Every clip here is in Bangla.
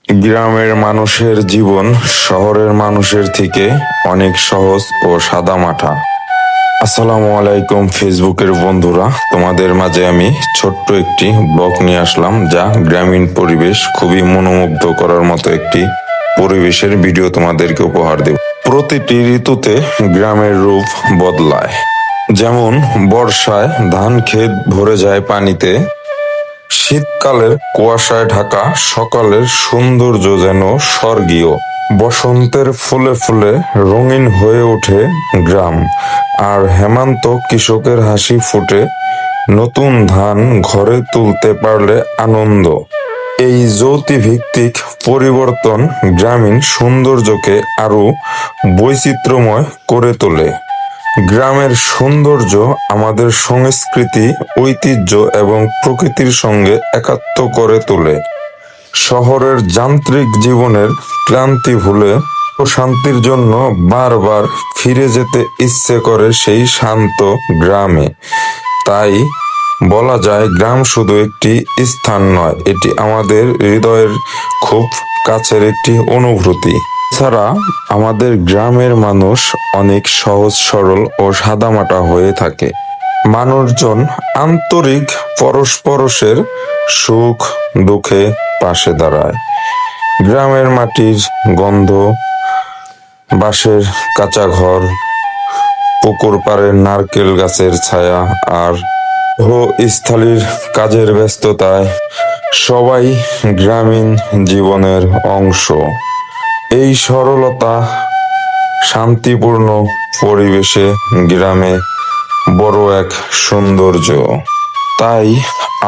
গ্রামের মানুষের জীবন শহরের মানুষের থেকে অনেক সহজ ও সাদামাটা। আসসালামু আলাইকুম ফেসবুকের বন্ধুরা, তোমাদের মাঝে আমি ছোট্ট একটি ব্লগ নিয়ে আসলাম, যা গ্রামীণ পরিবেশ খুবই মনোমুগ্ধ করার মতো একটি পরিবেশের ভিডিও তোমাদেরকে উপহার দেব। প্রতিটি ঋতুতে গ্রামের রূপ বদলায়। যেমন বর্ষায় ধান ক্ষেত ভরে যায় পানিতে, শীতকালের কুয়াশায় ঢাকা সকালের সৌন্দর্য যেন স্বর্গীয়, বসন্তের ফুলে ফুলে রঙিন হয়ে ওঠে গ্রাম, আর হেমন্ত কৃষকের হাসি ফুটে নতুন ধান ঘরে তুলতে পারলে আনন্দ। এই জ্যোতিভিত্তিক পরিবর্তন গ্রামীণ সৌন্দর্যকে আরো বৈচিত্র্যময় করে তোলে। গ্রামের সৌন্দর্য আমাদের সংস্কৃতি, ঐতিহ্য এবং প্রকৃতির সঙ্গে একাত্ম করে তোলে। শহরের যান্ত্রিক জীবনের ক্লান্তি ভুলে শান্তির জন্য বারবার ফিরে যেতে ইচ্ছে করে সেই শান্ত গ্রামে। তাই বলা যায়, গ্রাম শুধু একটি স্থান নয়, এটি আমাদের হৃদয়ের খুব কাছের একটি অনুভূতি। এছাড়া আমাদের গ্রামের মানুষ অনেক সহজ সরল ও সাদামাটা হয়ে থাকে। মানুষজন আন্তরিক, পরস্পরের সুখ দুঃখে পাশে দাঁড়ায়। গ্রামের মাটির গন্ধ, বাঁশের কাঁচা ঘর, পুকুর পাড়ের নারকেল গাছের ছায়া আর স্থলীর কাজের ব্যস্ততায় সবাই গ্রামীণ জীবনের অংশ। এই সরলতা, শান্তিপূর্ণ পরিবেশে গ্রামে বড় এক সৌন্দর্য। তাই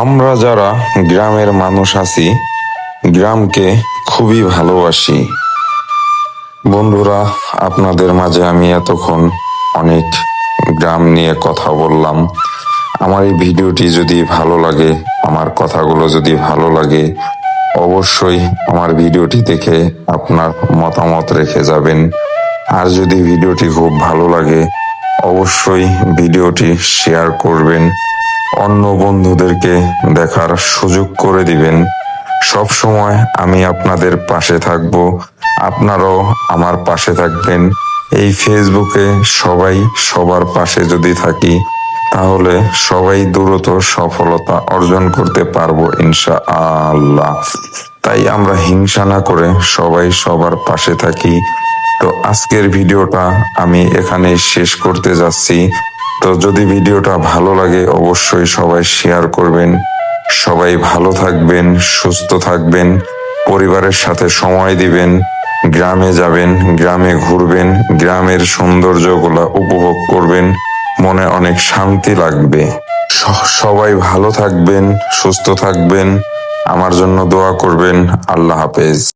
আমরা যারা গ্রামের মানুষ আছি, গ্রামকে খুবই ভালোবাসি। বন্ধুরা, আপনাদের মাঝে আমি এতক্ষণ অনেক গ্রাম নিয়ে কথা বললাম। আমার এই ভিডিওটি যদি ভালো লাগে, আমার কথাগুলো যদি ভালো লাগে, অবশ্যই আমার ভিডিওটি দেখে আপনার মতামত রেখে যাবেন। আর যদি ভিডিওটি খুব ভালো লাগে, অবশ্যই ভিডিওটি শেয়ার করবেন, অন্য বন্ধুদেরকে দেখার সুযোগ করে দিবেন। সব সময় আমি আপনাদের পাশে থাকব, আপনারাও আমার পাশে থাকবেন। এই ফেসবুকে সবাই সবার পাশে যদি থাকি, তাহলে সবাই দ্রুত সফলতা অর্জন করতে পারবো ইনশাআল্লাহ। তাই আমরা হিংসা না করে সবাই সবার পাশে থাকি। তো আজকের ভিডিওটা আমি এখানে শেষ করতে যাচ্ছি। তো যদি ভিডিওটা ভালো লাগে, অবশ্যই সবাই শেয়ার করবেন। সবাই ভালো থাকবেন, সুস্থ থাকবেন, পরিবারের সাথে সময় দিবেন, গ্রামে যাবেন, গ্রামে ঘুরবেন, গ্রামের সৌন্দর্যগুলা উপভোগ করবেন, মনে অনেক শান্তি লাগবে। সবাই ভালো থাকবেন, সুস্থ থাকবেন, আমার জন্য দোয়া করবেন। আল্লাহ হাফেজ।